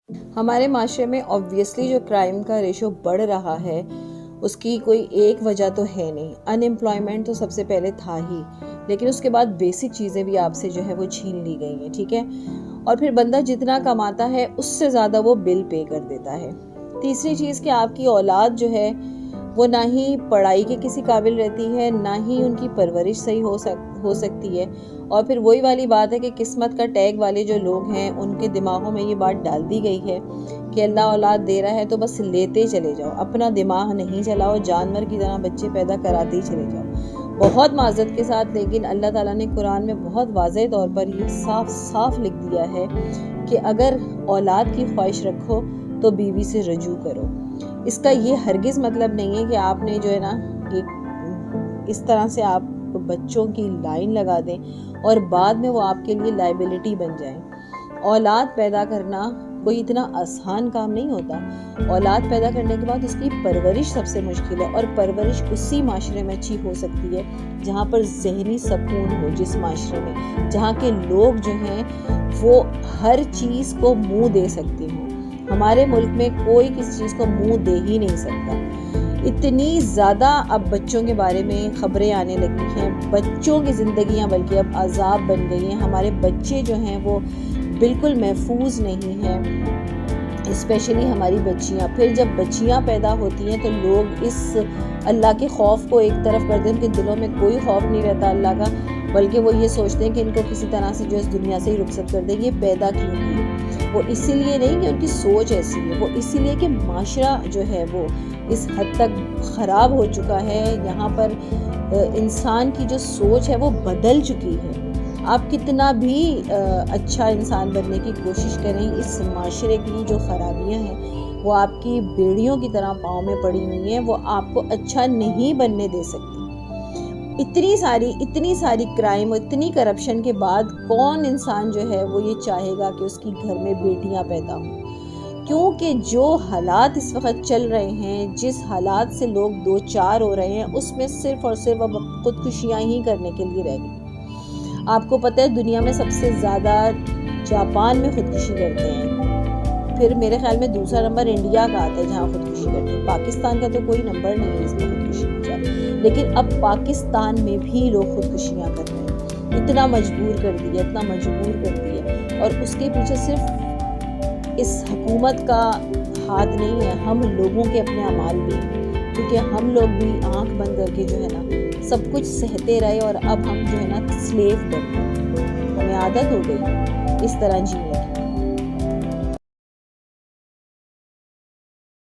ہمارے معاشرے میں آبویسلی جو کرائم کا ریشو بڑھ رہا ہے اس کی کوئی ایک وجہ تو ہے نہیں. ان امپلائمنٹ تو سب سے پہلے تھا ہی، لیکن اس کے بعد بیسک چیزیں بھی آپ سے جو ہے وہ چھین لی گئی ہیں. ٹھیک ہے، اور پھر بندہ جتنا کماتا ہے اس سے زیادہ وہ بل پے کر دیتا ہے. تیسری چیز کہ آپ کی اولاد جو ہے وہ نہ ہی پڑھائی کے کسی قابل رہتی ہے، نہ ہی ان کی پرورش صحیح ہو سکتی ہے. اور پھر وہی والی بات ہے کہ قسمت کا ٹیگ والے جو لوگ ہیں ان کے دماغوں میں یہ بات ڈال دی گئی ہے کہ اللہ اولاد دے رہا ہے تو بس لیتے چلے جاؤ، اپنا دماغ نہیں چلاؤ، جانور کی طرح بچے پیدا کراتے ہی چلے جاؤ. بہت معذرت کے ساتھ لیکن اللہ تعالیٰ نے قرآن میں بہت واضح طور پر یہ صاف صاف لکھ دیا ہے کہ اگر اولاد کی خواہش رکھو تو بیوی سے رجوع کرو. اس کا یہ ہرگز مطلب نہیں ہے کہ آپ نے جو ہے نا اس طرح سے آپ بچوں کی لائن لگا دیں اور بعد میں وہ آپ کے لیے لائبلٹی بن جائیں. اولاد پیدا کرنا کوئی اتنا آسان کام نہیں ہوتا. اولاد پیدا کرنے کے بعد اس کی پرورش سب سے مشکل ہے، اور پرورش اسی معاشرے میں اچھی ہو سکتی ہے جہاں پر ذہنی سکون ہو، جس معاشرے میں جہاں کے لوگ جو ہیں وہ ہر چیز کو منہ دے سکتے ہوں. ہمارے ملک میں کوئی کسی چیز کو منہ دے ہی نہیں سکتا. اتنی زیادہ اب بچوں کے بارے میں خبریں آنے لگی ہیں، بچوں کی زندگیاں بلکہ اب عذاب بن گئی ہیں. ہمارے بچے جو ہیں وہ بالکل محفوظ نہیں ہیں، اسپیشلی ہماری بچیاں. پھر جب بچیاں پیدا ہوتی ہیں تو لوگ اس اللہ کے خوف کو ایک طرف کر دیں، ان کے دلوں میں کوئی خوف نہیں رہتا اللہ کا، بلکہ وہ یہ سوچتے ہیں کہ ان کو کسی طرح سے جو اس دنیا سے ہی رخصت کر دیں. یہ پیدا کیوں ہوئی؟ وہ اسی لیے نہیں کہ ان کی سوچ ایسی ہے، وہ اسی لیے کہ معاشرہ جو ہے وہ اس حد تک خراب ہو چکا ہے. یہاں پر انسان کی جو سوچ ہے وہ بدل چکی ہے. آپ کتنا بھی اچھا انسان بننے کی کوشش کریں، اس معاشرے کی جو خرابیاں ہیں وہ آپ کی بیڑیوں کی طرح پاؤں میں پڑی ہوئی ہیں، وہ آپ کو اچھا نہیں بننے دے سکتی. اتنی ساری کرائم، اتنی کرپشن کے بعد کون انسان جو ہے وہ یہ چاہے گا کہ اس کی گھر میں بیٹیاں پیدا ہوں؟ کیونکہ جو حالات اس وقت چل رہے ہیں، جس حالات سے لوگ دو چار ہو رہے ہیں، اس میں صرف اور صرف اب خودکشیاں ہی کرنے کے لیے رہ گئی. آپ کو پتہ ہے دنیا میں سب سے زیادہ جاپان میں خودکشی کرتے ہیں، پھر میرے خیال میں دوسرا نمبر انڈیا کا آتا ہے جہاں خودکشی کرتے ہیں. پاکستان کا تو کوئی نمبر نہیں ہے اس میں خودکشی کی جائے. لیکن اب پاکستان میں بھی لوگ خودکشیاں کر رہے ہیں. اتنا مجبور کر دیا، اور اس کے پیچھے صرف اس حکومت کا ہاتھ نہیں ہے، ہم لوگوں کے اپنے اعمال بھی ہیں. کیونکہ ہم لوگ بھی آنکھ بند کر کے جو ہے نا سب کچھ سہتے رہے، اور اب ہم جو ہے نا سلیو بن گئے. ہمیں عادت ہو گئی اس طرح جینے کی.